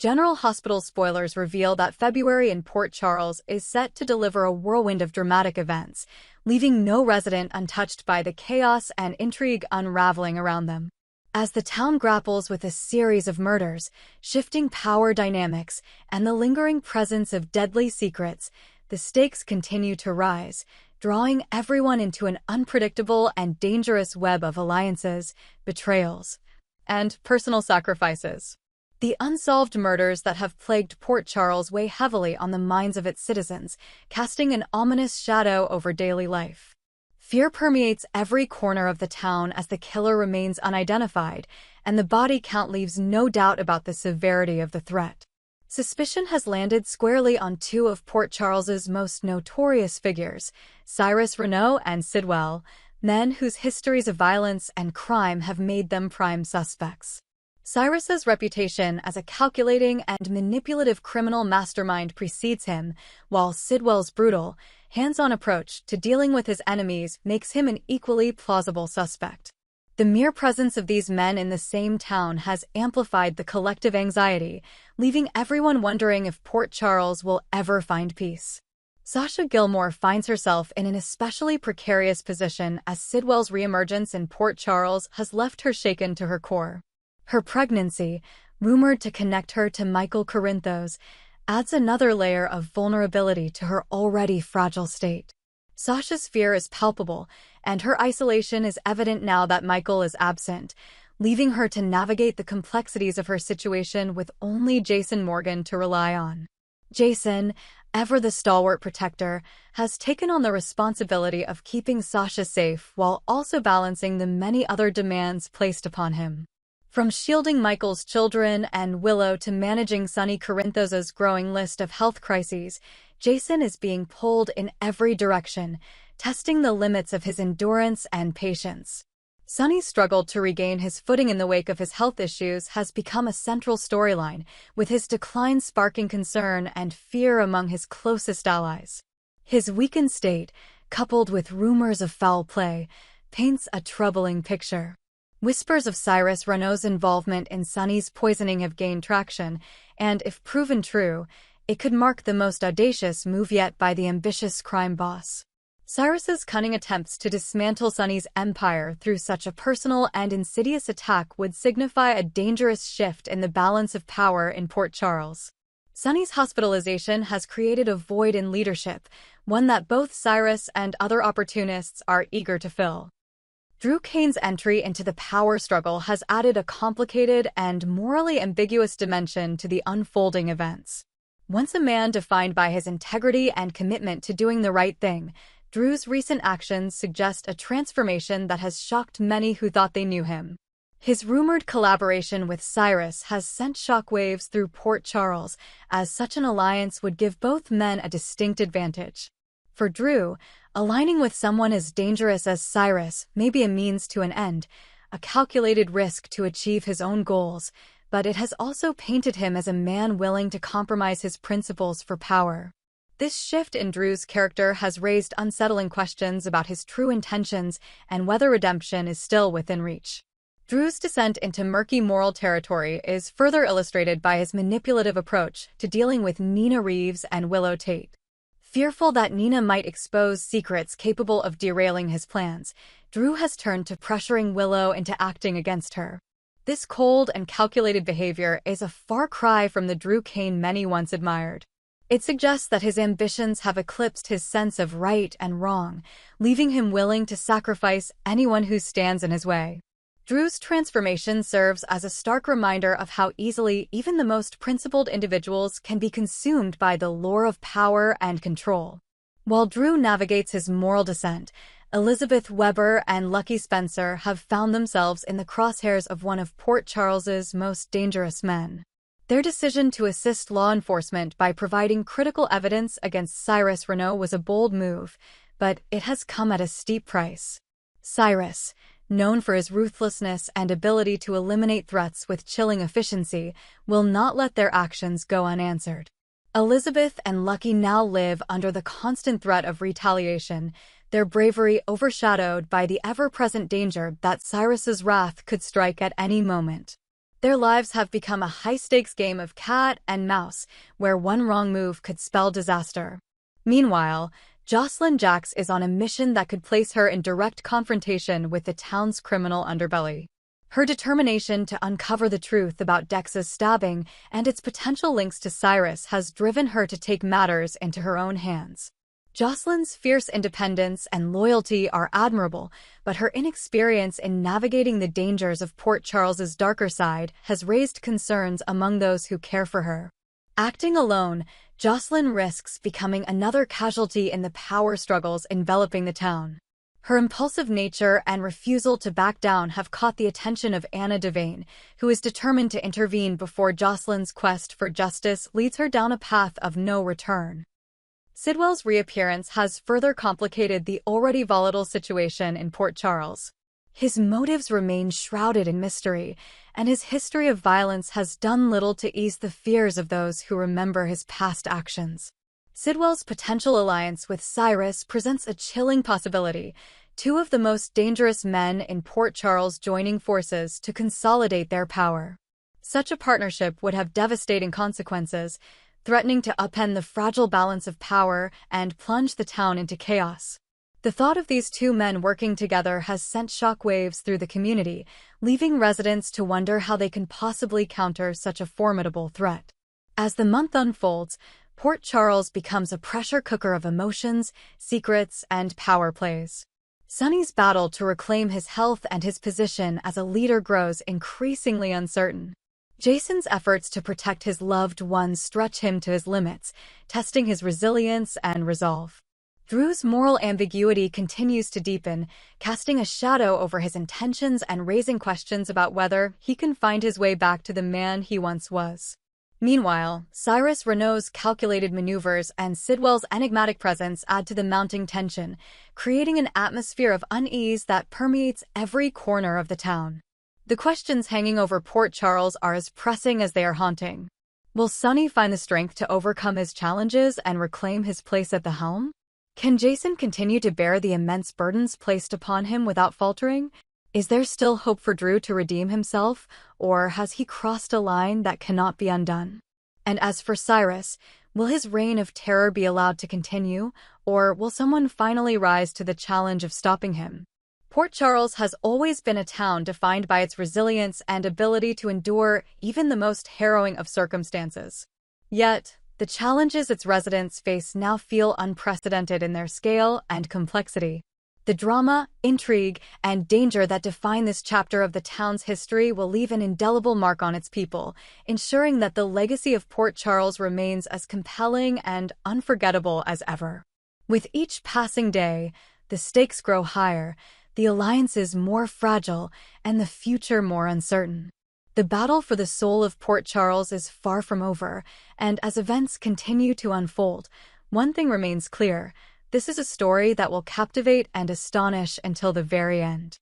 General Hospital spoilers reveal that February in Port Charles is set to deliver a whirlwind of dramatic events, leaving no resident untouched by the chaos and intrigue unraveling around them. As the town grapples with a series of murders, shifting power dynamics, and the lingering presence of deadly secrets, the stakes continue to rise, drawing everyone into an unpredictable and dangerous web of alliances, betrayals, and personal sacrifices. The unsolved murders that have plagued Port Charles weigh heavily on the minds of its citizens, casting an ominous shadow over daily life. Fear permeates every corner of the town as the killer remains unidentified, and the body count leaves no doubt about the severity of the threat. Suspicion has landed squarely on two of Port Charles's most notorious figures, Cyrus Renaud and Sidwell, men whose histories of violence and crime have made them prime suspects. Cyrus's reputation as a calculating and manipulative criminal mastermind precedes him, while Sidwell's brutal, hands-on approach to dealing with his enemies makes him an equally plausible suspect. The mere presence of these men in the same town has amplified the collective anxiety, leaving everyone wondering if Port Charles will ever find peace. Sasha Gilmore finds herself in an especially precarious position as Sidwell's reemergence in Port Charles has left her shaken to her core. Her pregnancy, rumored to connect her to Michael Corinthos, adds another layer of vulnerability to her already fragile state. Sasha's fear is palpable, and her isolation is evident now that Michael is absent, leaving her to navigate the complexities of her situation with only Jason Morgan to rely on. Jason, ever the stalwart protector, has taken on the responsibility of keeping Sasha safe while also balancing the many other demands placed upon him. From shielding Michael's children and Willow to managing Sonny Corinthos's growing list of health crises, Jason is being pulled in every direction, testing the limits of his endurance and patience. Sonny's struggle to regain his footing in the wake of his health issues has become a central storyline, with his decline sparking concern and fear among his closest allies. His weakened state, coupled with rumors of foul play, paints a troubling picture. Whispers of Cyrus Renaud's involvement in Sonny's poisoning have gained traction, and if proven true, it could mark the most audacious move yet by the ambitious crime boss. Cyrus's cunning attempts to dismantle Sonny's empire through such a personal and insidious attack would signify a dangerous shift in the balance of power in Port Charles. Sonny's hospitalization has created a void in leadership, one that both Cyrus and other opportunists are eager to fill. Drew Kane's entry into the power struggle has added a complicated and morally ambiguous dimension to the unfolding events. Once a man defined by his integrity and commitment to doing the right thing, Drew's recent actions suggest a transformation that has shocked many who thought they knew him. His rumored collaboration with Cyrus has sent shockwaves through Port Charles, as such an alliance would give both men a distinct advantage. For Drew, aligning with someone as dangerous as Cyrus may be a means to an end, a calculated risk to achieve his own goals, but it has also painted him as a man willing to compromise his principles for power. This shift in Drew's character has raised unsettling questions about his true intentions and whether redemption is still within reach. Drew's descent into murky moral territory is further illustrated by his manipulative approach to dealing with Nina Reeves and Willow Tate. Fearful that Nina might expose secrets capable of derailing his plans, Drew has turned to pressuring Willow into acting against her. This cold and calculated behavior is a far cry from the Drew Kane many once admired. It suggests that his ambitions have eclipsed his sense of right and wrong, leaving him willing to sacrifice anyone who stands in his way. Drew's transformation serves as a stark reminder of how easily even the most principled individuals can be consumed by the lure of power and control. While Drew navigates his moral descent, Elizabeth Weber and Lucky Spencer have found themselves in the crosshairs of one of Port Charles's most dangerous men. Their decision to assist law enforcement by providing critical evidence against Cyrus Renaud was a bold move, but it has come at a steep price. Cyrus, known for his ruthlessness and ability to eliminate threats with chilling efficiency, will not let their actions go unanswered. Elizabeth and Lucky now live under the constant threat of retaliation, their bravery overshadowed by the ever-present danger that Cyrus's wrath could strike at any moment. Their lives have become a high-stakes game of cat and mouse, where one wrong move could spell disaster. Meanwhile, Jocelyn Jax is on a mission that could place her in direct confrontation with the town's criminal underbelly. Her determination to uncover the truth about Dex's stabbing and its potential links to Cyrus has driven her to take matters into her own hands. Jocelyn's fierce independence and loyalty are admirable, but her inexperience in navigating the dangers of Port Charles's darker side has raised concerns among those who care for her. Acting alone, Jocelyn risks becoming another casualty in the power struggles enveloping the town. Her impulsive nature and refusal to back down have caught the attention of Anna Devane, who is determined to intervene before Jocelyn's quest for justice leads her down a path of no return. Sidwell's reappearance has further complicated the already volatile situation in Port Charles. His motives remain shrouded in mystery, and his history of violence has done little to ease the fears of those who remember his past actions. Sidwell's potential alliance with Cyrus presents a chilling possibility, two of the most dangerous men in Port Charles joining forces to consolidate their power. Such a partnership would have devastating consequences, threatening to upend the fragile balance of power and plunge the town into chaos. The thought of these two men working together has sent shockwaves through the community, leaving residents to wonder how they can possibly counter such a formidable threat. As the month unfolds, Port Charles becomes a pressure cooker of emotions, secrets, and power plays. Sonny's battle to reclaim his health and his position as a leader grows increasingly uncertain. Jason's efforts to protect his loved ones stretch him to his limits, testing his resilience and resolve. Drew's moral ambiguity continues to deepen, casting a shadow over his intentions and raising questions about whether he can find his way back to the man he once was. Meanwhile, Cyrus Renault's calculated maneuvers and Sidwell's enigmatic presence add to the mounting tension, creating an atmosphere of unease that permeates every corner of the town. The questions hanging over Port Charles are as pressing as they are haunting. Will Sonny find the strength to overcome his challenges and reclaim his place at the helm? Can Jason continue to bear the immense burdens placed upon him without faltering? Is there still hope for Drew to redeem himself, or has he crossed a line that cannot be undone? And as for Cyrus, will his reign of terror be allowed to continue, or will someone finally rise to the challenge of stopping him? Port Charles has always been a town defined by its resilience and ability to endure even the most harrowing of circumstances. Yet, the challenges its residents face now feel unprecedented in their scale and complexity. The drama, intrigue, and danger that define this chapter of the town's history will leave an indelible mark on its people, ensuring that the legacy of Port Charles remains as compelling and unforgettable as ever. With each passing day, the stakes grow higher, the alliances more fragile, and the future more uncertain. The battle for the soul of Port Charles is far from over, and as events continue to unfold, one thing remains clear: this is a story that will captivate and astonish until the very end.